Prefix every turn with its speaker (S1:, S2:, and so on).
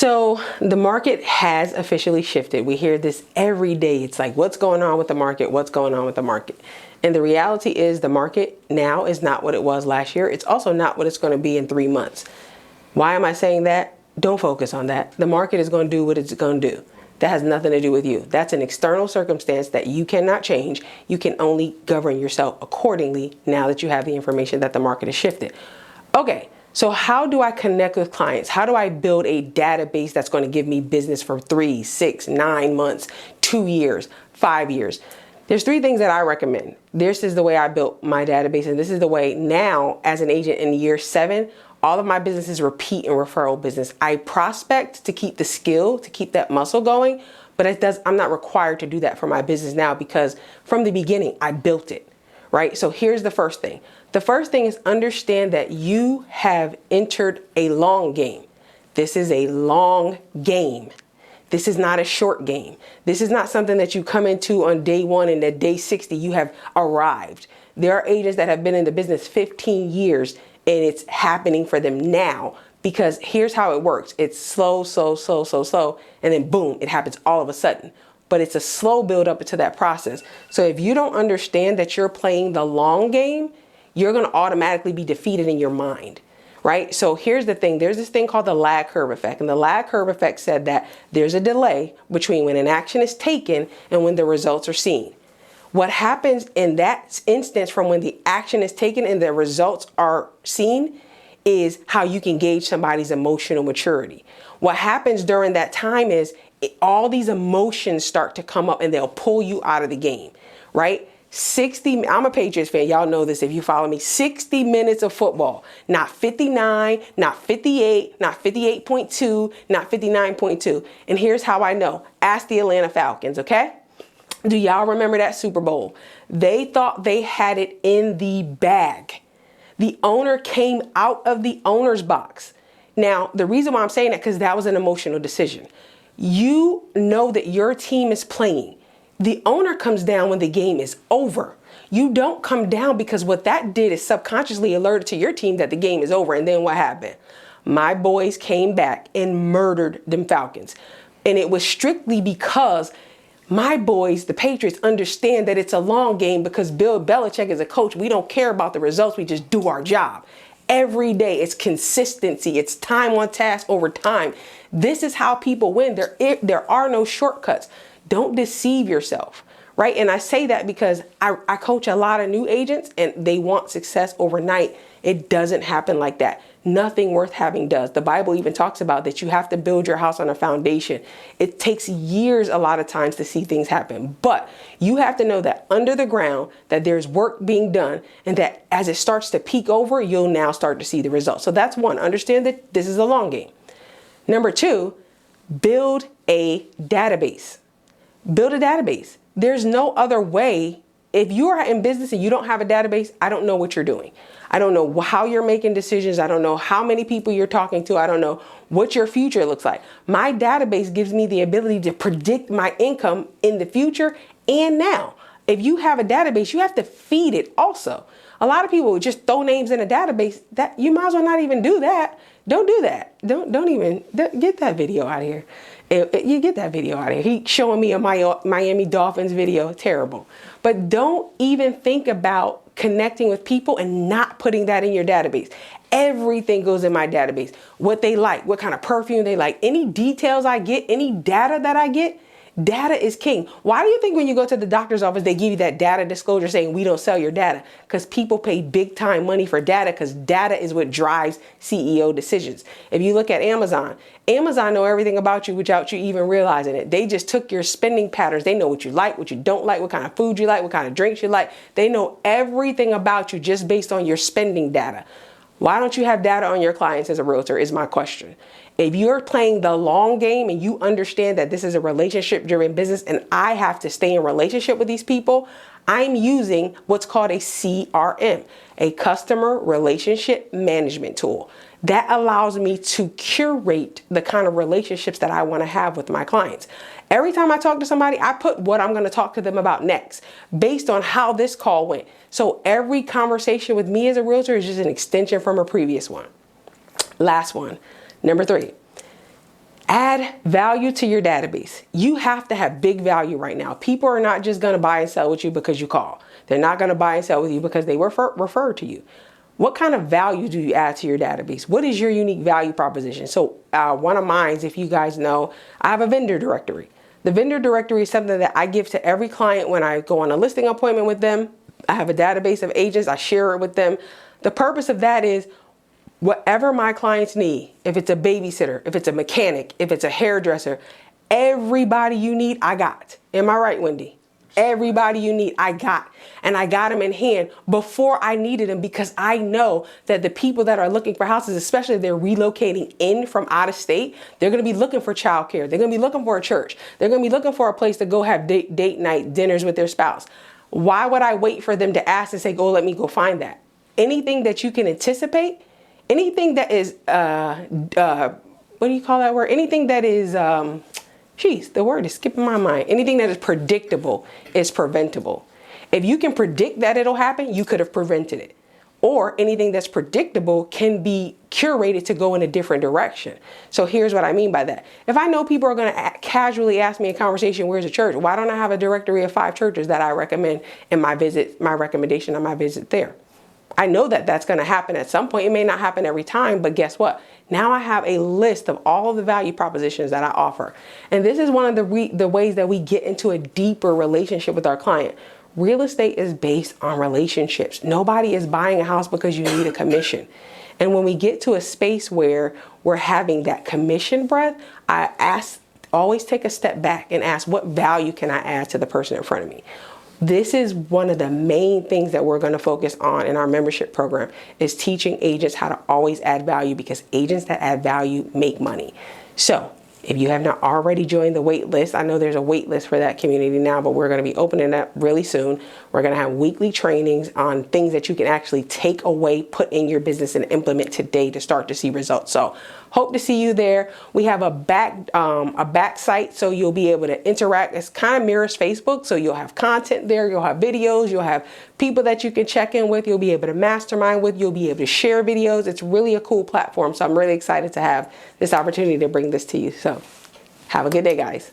S1: So the market has officially shifted. We hear this every day. It's like, what's going on with the market? What's going on with the market? And the reality is the market now is not what it was last year. It's also not what it's going to be in 3 months. Why am I saying that? Don't focus on that. The market is going to do what it's going to do. That has nothing to do with you. That's an external circumstance that you cannot change. You can only govern yourself accordingly now that you have the information that the market has shifted. Okay. So how do I connect with clients? How do I build a database that's going to give me business for 3, 6, 9 months, 2 years, 5 years? There's 3 things that I recommend. This is the way I built my database, and this is the way now as an agent in year 7, all of my business is repeat and referral business. I prospect to keep the skill, to keep that muscle going, but I'm not required to do that for my business now because from the beginning I built it, right? So here's the first thing. The first thing is understand that you have entered a long game. This is a long game. This is not a short game. This is not something that you come into on day 1 and at day 60 you have arrived. There are agents that have been in the business 15 years and it's happening for them now because here's how it works. It's slow, and then boom, it happens all of a sudden. But it's a slow build up into that process. So if you don't understand that you're playing the long game, you're going to automatically be defeated in your mind, right? So here's the thing. There's this thing called the lag curve effect. And the lag curve effect said that there's a delay between when an action is taken and when the results are seen. What happens in that instance from when the action is taken and the results are seen is how you can gauge somebody's emotional maturity. What happens during that time is all these emotions start to come up and they'll pull you out of the game, right? I'm a Patriots fan. Y'all know this if you follow me. 60 minutes of football, not 59, not 58, not 58.2, not 59.2. And here's how I know. Ask the Atlanta Falcons, okay? Do y'all remember that Super Bowl? They thought they had it in the bag. The owner came out of the owner's box. Now, the reason why I'm saying that, because that was an emotional decision. You know that your team is playing. The owner comes down when the game is over. You don't come down because what that did is subconsciously alerted to your team that the game is over. And then what happened? My boys came back and murdered them Falcons. And it was strictly because my boys, the Patriots, understand that it's a long game because Bill Belichick is a coach. We don't care about the results. We just do our job. Every day, it's consistency. It's time on task over time. This is how people win. There are no shortcuts. Don't deceive yourself, right? And I say that because I coach a lot of new agents and they want success overnight. It doesn't happen like that. Nothing worth having does. The Bible even talks about that you have to build your house on a foundation. It takes years a lot of times to see things happen, but you have to know that under the ground that there's work being done and that as it starts to peak over, you'll now start to see the results. So that's one, understand that this is a long game. Number 2, build a database. Build a database. There's no other way. If you are in business and you don't have a database, I don't know what you're doing. I don't know how you're making decisions. I don't know how many people you're talking to. I don't know what your future looks like. My database gives me the ability to predict my income in the future and now. If you have a database, you have to feed it also. A lot of people just throw names in a database. That you might as well not even do that. Don't do that. Don't even get that video out of here. You get that video out of here. He showing me a Miami Dolphins video. Terrible. But don't even think about connecting with people and not putting that in your database. Everything goes in my database. What they like, what kind of perfume they like, any details I get, any data that I get. Data is king. Why do you think when you go to the doctor's office, they give you that data disclosure saying we don't sell your data? Because people pay big time money for data because data is what drives CEO decisions. If you look at Amazon know everything about you without you even realizing it. They just took your spending patterns. They know what you like, what you don't like, what kind of food you like, what kind of drinks you like. They know everything about you just based on your spending data. Why don't you have data on your clients as a realtor is my question. If you're playing the long game and you understand that this is a relationship-driven business and I have to stay in relationship with these people, I'm using what's called a CRM, a customer relationship management tool. That allows me to curate the kind of relationships that I want to have with my clients. Every time I talk to somebody, I put what I'm going to talk to them about next based on how this call went. So every conversation with me as a realtor is just an extension from a previous one. Last one. Number 3, Add value to your database. You have to have big value right now. People are not just going to buy and sell with you because you call. They're not going to buy and sell with you because they were referred to you. What kind of value do you add to your database? What is your unique value proposition? So one of mine, if you guys know, I have a vendor directory. The vendor directory is something that I give to every client when I go on a listing appointment with them. I have a database of agents. I share it with them. The purpose of that is whatever my clients need, if it's a babysitter, if it's a mechanic, if it's a hairdresser, everybody you need, I got. Am I right, Wendy? Everybody you need, I got. And I got them in hand before I needed them, because I know that the people that are looking for houses, especially if they're relocating in from out of state, they're going to be looking for childcare. They're going to be looking for a church. They're going to be looking for a place to go have date night dinners with their spouse. Why would I wait for them to ask and say, go, let me go find that? Anything that you can anticipate, anything that is, what do you call that word? Anything that is, the word is skipping my mind. Anything that is predictable is preventable. If you can predict that it'll happen, you could have prevented it. Or anything that's predictable can be curated to go in a different direction. So here's what I mean by that. If I know people are going to casually ask me in conversation, where's a church? Why don't I have a directory of 5 churches that I recommend in my visit, my recommendation on my visit there? I know that that's going to happen at some point. It may not happen every time, but guess what? Now I have a list of all the value propositions that I offer. And this is one of the ways that we get into a deeper relationship with our client. Real estate is based on relationships. Nobody is buying a house because you need a commission. And when we get to a space where we're having that commission breath, always take a step back and ask, what value can I add to the person in front of me? This is one of the main things that we're going to focus on in our membership program, is teaching agents how to always add value, because agents that add value make money. So if you have not already joined the wait list, I know there's a wait list for that community now, but we're going to be opening up really soon. We're going to have weekly trainings on things that you can actually take away, put in your business, and implement today to start to see results. So hope to see you there. We have a back site, so you'll be able to interact. It's kind of mirrors Facebook, so you'll have content there. You'll have videos. You'll have people that you can check in with. You'll be able to mastermind with. You'll be able to share videos. It's really a cool platform. So I'm really excited to have this opportunity to bring this to you. So have a good day, guys.